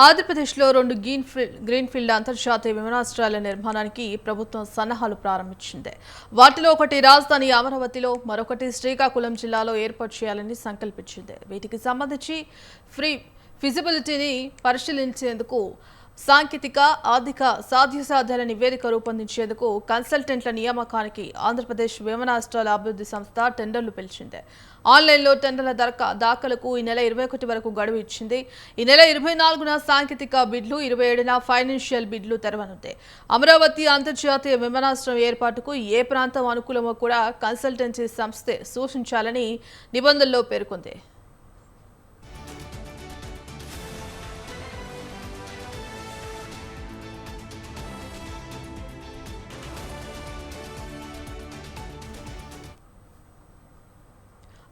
ఆంధ్రప్రదేశ్లో 2 గ్రీన్ఫీల్డ్ అంతర్జాతీయ విమానాశ్రయాల నిర్మాణానికి ప్రభుత్వం సన్నాహాలు ప్రారంభించింది. వాటిలో ఒకటి రాజధాని అమరావతిలో, మరొకటి శ్రీకాకుళం జిల్లాలో ఏర్పాటు చేయాలని సంకల్పించింది. వీటికి సంబంధించి ఫిజిబిలిటీని పరిశీలించేందుకు సాంకేతిక, ఆర్థిక సాధ్యాసాధ్యాల నివేదిక రూపొందించేందుకు కన్సల్టెంట్ల నియామకానికి ఆంధ్రప్రదేశ్ విమానాశ్రయాల అభివృద్ధి సంస్థ టెండర్లు పిలిచింది. ఆన్లైన్లో టెండర్ల దాఖలకు ఈ నెల 21 వరకు గడువు ఇచ్చింది. ఈ నెల 24న సాంకేతిక బిడ్లు, 27న ఫైనాన్షియల్ బిడ్లు తెరవనుంది. అమరావతి అంతర్జాతీయ విమానాశ్రయం ఏర్పాటుకు ఏ ప్రాంతం అనుకూలమో కూడా కన్సల్టెన్సీ సంస్థే సూచించాలని నిబంధనలో పేర్కొంది.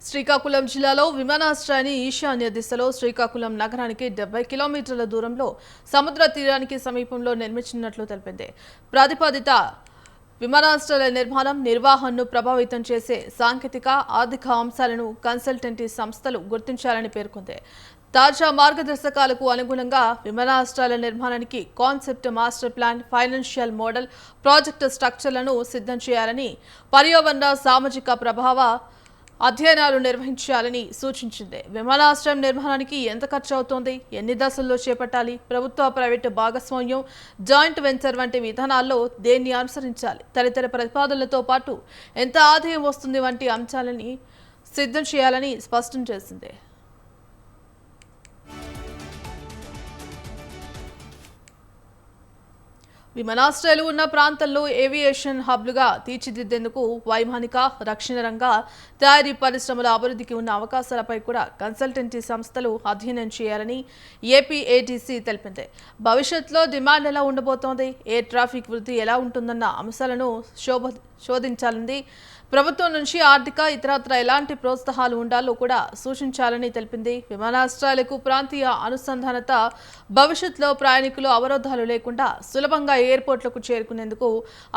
శ్రీకాకుళం జిల్లాలో విమానాశ్రయాన్ని ఈశాన్య దిశలో శ్రీకాకుళం నగరానికి 70 కిలోమీటర్ల దూరంలో సముద్ర తీరానికి సమీపంలో నిర్మించినట్లు తెలిపింది. ప్రతిపాదిత విమానాశ్రయాల నిర్వహణను ప్రభావితం చేసే సాంకేతిక, ఆర్థిక అంశాలను కన్సల్టెన్సీ సంస్థలు గుర్తించాలని పేర్కొంది. తాజా మార్గదర్శకాలకు అనుగుణంగా విమానాశ్రయాల నిర్మాణానికి concept, master plan, financial model, project స్ట్రక్చర్లను సిద్ధం చేయాలని, పర్యావరణ, సామాజిక ప్రభావ అధ్యయనాలు నిర్వహించాలని సూచించింది. విమానాశ్రయం నిర్మాణానికి ఎంత ఖర్చు అవుతోంది, ఎన్ని దశల్లో చేపట్టాలి, ప్రభుత్వ ప్రైవేటు భాగస్వామ్యం, జాయింట్ వెంచర్ వంటి విధానాల్లో దేన్ని అనుసరించాలి, తదితర ప్రతిపాదనలతో పాటు ఎంత ఆదాయం వస్తుంది వంటి అంశాలని సిద్ధం చేయాలని స్పష్టం చేసింది. విమానాశ్రయాలు ఉన్న ప్రాంతాల్లో ఏవియేషన్ హబ్లుగా తీర్చిదిద్దేందుకు వైమానిక, రక్షణ రంగ, తయారీ పరిశ్రమల అభివృద్ధికి ఉన్న అవకాశాలపై కూడా కన్సల్టెన్సీ సంస్థలు అధ్యయనం చేయాలని ఏపీఏటీసీ తెలిపింది. భవిష్యత్తులో డిమాండ్ ఎలా ఉండబోతోంది, ఎయిర్ ట్రాఫిక్ వృద్ధి ఎలా ఉంటుందన్న అంశాలను శోధించాలని, ప్రభుత్వం నుంచి ఆర్థిక, ఇతరత్ర ఎలాంటి ప్రోత్సాహాలు ఉండాలో కూడా సూచించాలని తెలిపింది. విమానాశ్రయాలకు ప్రాంతీయ అనుసంధానత, భవిష్యత్తులో ప్రయాణికులు అవరోధాలు లేకుండా సులభంగా ఎయిర్పోర్ట్లకు చేరుకునేందుకు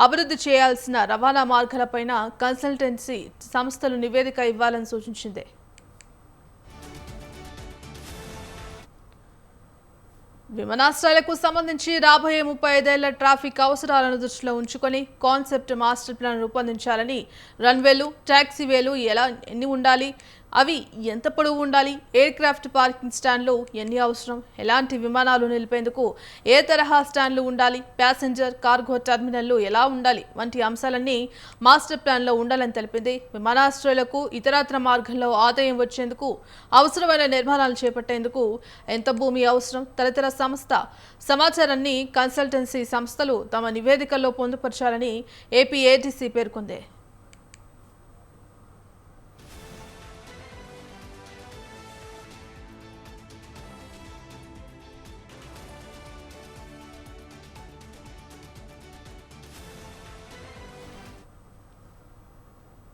అభివృద్ధి చేయాల్సిన రవాణా మార్గాలపైన కన్సల్టెన్సీ సంస్థలు నివేదిక ఇవ్వాలని సూచించింది. విమానాశ్రయాలకు సంబంధించి రాబోయే 35 ఏళ్ల ట్రాఫిక్ అవసరాలను దృష్టిలో ఉంచుకొని కాన్సెప్ట్, మాస్టర్ ప్లాన్ రూపొందించాలని, రన్వేలు, టాక్సీవేలు ఎన్ని ఉండాలి, అవి ఎంత పొడవు ఉండాలి, ఎయిర్ క్రాఫ్ట్ పార్కింగ్ స్టాండ్లు ఎన్ని అవసరం, ఎలాంటి విమానాలు నిలిపేందుకు ఏ తరహా స్టాండ్లు ఉండాలి, ప్యాసింజర్, కార్గో టెర్మినల్లు ఎలా ఉండాలి వంటి అంశాలన్నీ మాస్టర్ ప్లాన్లో ఉండాలని తెలిపింది. విమానాశ్రయాలకు ఇతరత్ర మార్గంలో ఆదాయం వచ్చేందుకు అవసరమైన నిర్మాణాలు చేపట్టేందుకు ఎంత భూమి అవసరం, తదితర సమాచారాన్ని కన్సల్టెన్సీ సంస్థలు తమ నివేదికల్లో పొందుపరచాలని ఏపీఏటీసీ పేర్కొంది.